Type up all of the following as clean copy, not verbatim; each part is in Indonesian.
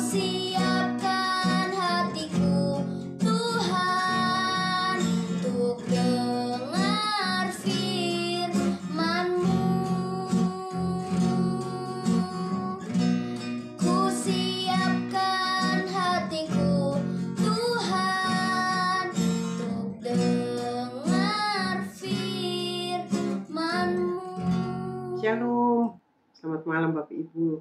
siapkan hatiku, Tuhan, untuk dengar firman-Mu. Ku siapkan hatiku, Tuhan, untuk dengar firman-Mu. Shalom, selamat malam Bapak Ibu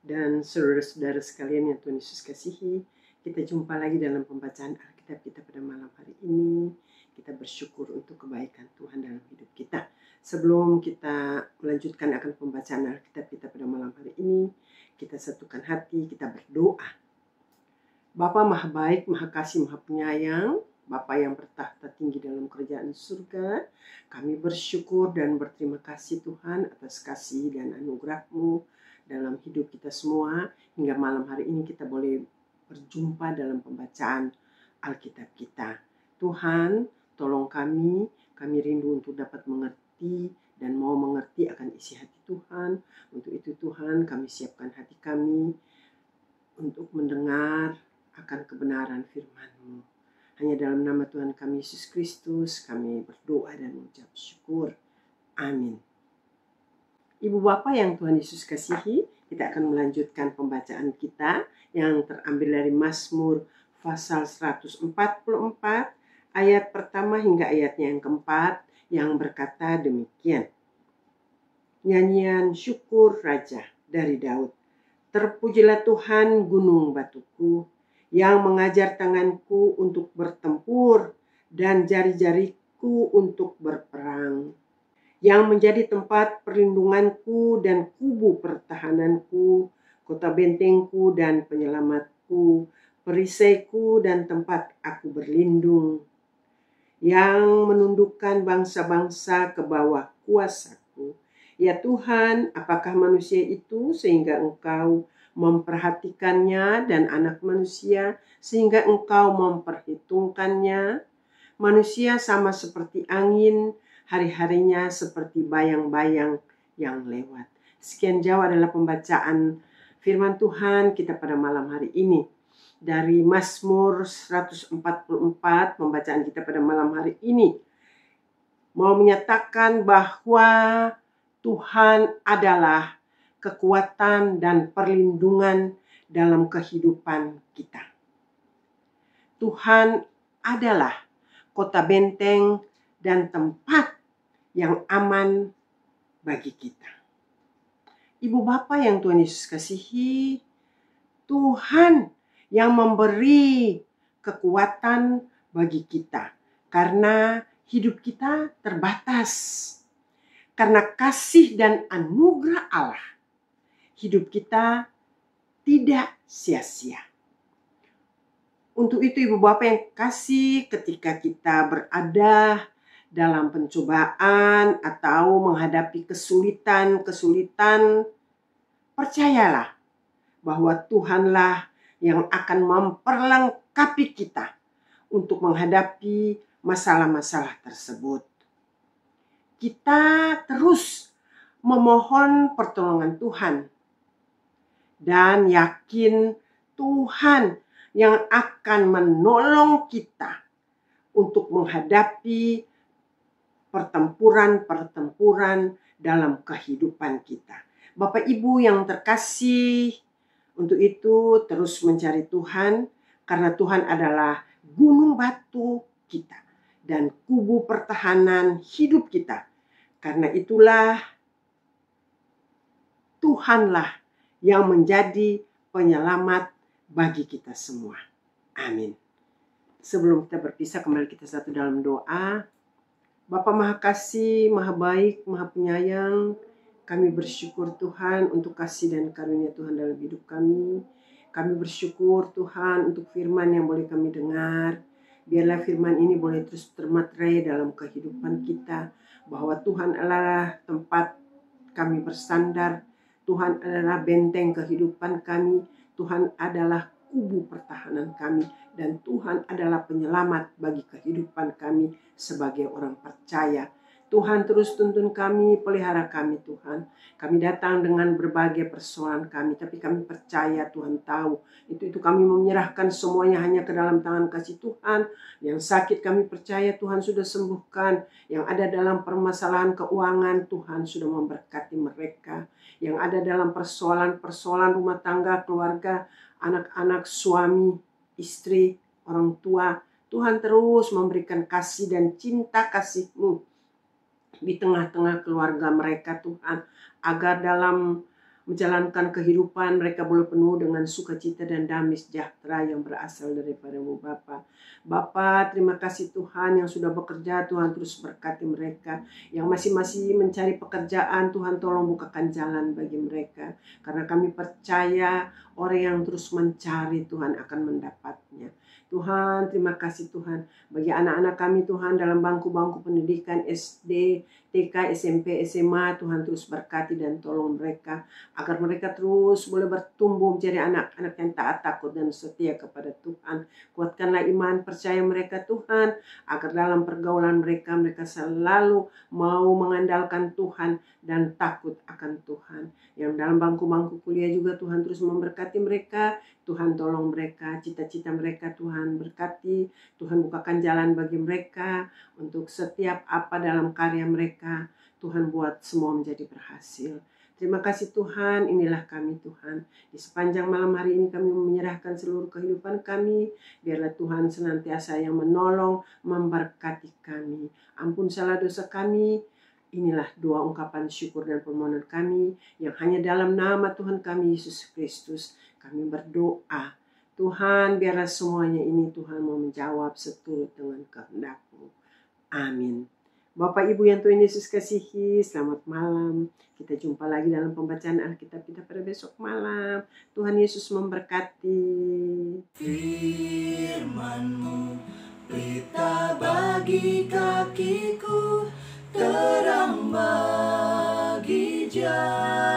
dan saudara-saudara sekalian yang Tuhan Yesus kasihi. Kita jumpa lagi dalam pembacaan Alkitab kita pada malam hari ini. Kita bersyukur untuk kebaikan Tuhan dalam hidup kita. Sebelum kita melanjutkan akan pembacaan Alkitab kita pada malam hari ini, kita satukan hati, kita berdoa. Bapa Maha Baik, Maha Kasih, Maha Penyayang, Bapa yang bertahta tinggi dalam kerajaan surga, kami bersyukur dan berterima kasih Tuhan atas kasih dan anugerah-Mu dalam hidup kita semua. Hingga malam hari ini kita boleh berjumpa dalam pembacaan Alkitab kita. Tuhan, tolong kami rindu untuk dapat mengerti dan mau mengerti akan isi hati Tuhan. Untuk itu Tuhan, kami siapkan hati kami untuk mendengar akan kebenaran firman-Mu. Hanya dalam nama Tuhan kami Yesus Kristus kami berdoa dan mengucap syukur. Amin. Ibu Bapa yang Tuhan Yesus kasihi, kita akan melanjutkan pembacaan kita yang terambil dari Mazmur pasal 144 ayat pertama hingga ayatnya yang keempat yang berkata demikian. Nyanyian syukur Raja dari Daud. Terpujilah Tuhan gunung batuku, yang mengajar tanganku untuk bertempur dan jari-jariku untuk berperang, yang menjadi tempat perlindunganku dan kubu pertahananku, kota bentengku dan penyelamatku, perisaiku dan tempat aku berlindung, yang menundukkan bangsa-bangsa ke bawah kuasaku. Ya Tuhan, apakah manusia itu sehingga Engkau memperhatikannya, dan anak manusia sehingga Engkau memperhitungkannya? Manusia sama seperti angin, hari-harinya seperti bayang-bayang yang lewat. Sekian jauh adalah pembacaan firman Tuhan kita pada malam hari ini. Dari Mazmur 144, pembacaan kita pada malam hari ini mau menyatakan bahwa Tuhan adalah kekuatan dan perlindungan dalam kehidupan kita. Tuhan adalah kota benteng dan tempat yang aman bagi kita. Ibu Bapa yang Tuhan Yesus kasihi, Tuhan yang memberi kekuatan bagi kita karena hidup kita terbatas. Karena kasih dan anugerah Allah, hidup kita tidak sia-sia. Untuk itu Ibu Bapak yang kasih, ketika kita berada dalam pencobaan atau menghadapi kesulitan, percayalah bahwa Tuhanlah yang akan memperlengkapi kita untuk menghadapi masalah-masalah tersebut. Kita terus memohon pertolongan Tuhan dan yakin Tuhan yang akan menolong kita untuk menghadapi pertempuran-pertempuran dalam kehidupan kita. Bapak Ibu yang terkasih, untuk itu terus mencari Tuhan karena Tuhan adalah gunung batu kita dan kubu pertahanan hidup kita. Karena itulah Tuhanlah yang menjadi penyelamat bagi kita semua. Amin. Sebelum kita berpisah, kembali kita satu dalam doa. Bapa Maha Kasih, Maha Baik, Maha Penyayang, kami bersyukur Tuhan untuk kasih dan karunia Tuhan dalam hidup kami. Kami bersyukur Tuhan untuk firman yang boleh kami dengar. Biarlah firman ini boleh terus termaterai dalam kehidupan kita, bahwa Tuhan adalah tempat kami bersandar, Tuhan adalah benteng kehidupan kami, Tuhan adalah kubu pertahanan kami, dan Tuhan adalah penyelamat bagi kehidupan kami sebagai orang percaya. Tuhan terus tuntun kami, pelihara kami Tuhan. Kami datang dengan berbagai persoalan kami, tapi kami percaya Tuhan tahu. Itu kami menyerahkan semuanya hanya ke dalam tangan kasih Tuhan. Yang sakit kami percaya Tuhan sudah sembuhkan. Yang ada dalam permasalahan keuangan Tuhan sudah memberkati mereka. Yang ada dalam persoalan rumah tangga, keluarga, anak-anak, suami, istri, orang tua. Tuhan terus memberikan kasih dan cinta kasih-Mu di tengah-tengah keluarga mereka Tuhan, agar dalam menjalankan kehidupan mereka boleh penuh dengan sukacita dan damai sejahtera yang berasal daripada-Mu Bapa. Bapa, terima kasih Tuhan yang sudah bekerja, Tuhan terus berkati mereka. Yang masih mencari pekerjaan, Tuhan tolong bukakan jalan bagi mereka. Karena kami percaya orang yang terus mencari Tuhan akan mendapatnya. Tuhan, terima kasih Tuhan bagi anak-anak kami Tuhan dalam bangku-bangku pendidikan SD, TK, SMP, SMA. Tuhan terus berkati dan tolong mereka agar mereka terus boleh bertumbuh menjadi anak-anak yang taat, takut dan setia kepada Tuhan. Kuatkanlah iman percaya mereka Tuhan, agar dalam pergaulan mereka selalu mau mengandalkan Tuhan dan takut akan Tuhan. Yang dalam bangku-bangku kuliah juga Tuhan terus memberkati mereka. Tuhan tolong mereka, cita-cita mereka Tuhan berkati. Tuhan bukakan jalan bagi mereka untuk setiap apa dalam karya mereka. Tuhan buat semua menjadi berhasil. Terima kasih Tuhan, inilah kami Tuhan. Di sepanjang malam hari ini kami menyerahkan seluruh kehidupan kami. Biarlah Tuhan senantiasa yang menolong, memberkati kami. Ampun salah dosa kami. Inilah doa ungkapan syukur dan permohonan kami yang hanya dalam nama Tuhan kami Yesus Kristus kami berdoa. Tuhan, biarlah semuanya ini Tuhan mau menjawab seturut dengan kehendak-Mu. Amin. Bapak Ibu yang Tuhan Yesus kasihi, selamat malam. Kita jumpa lagi dalam pembacaan Alkitab kita pada besok malam. Tuhan Yesus memberkati. Firman-Mu, pelita bagi kakiku, terang bagi jalan.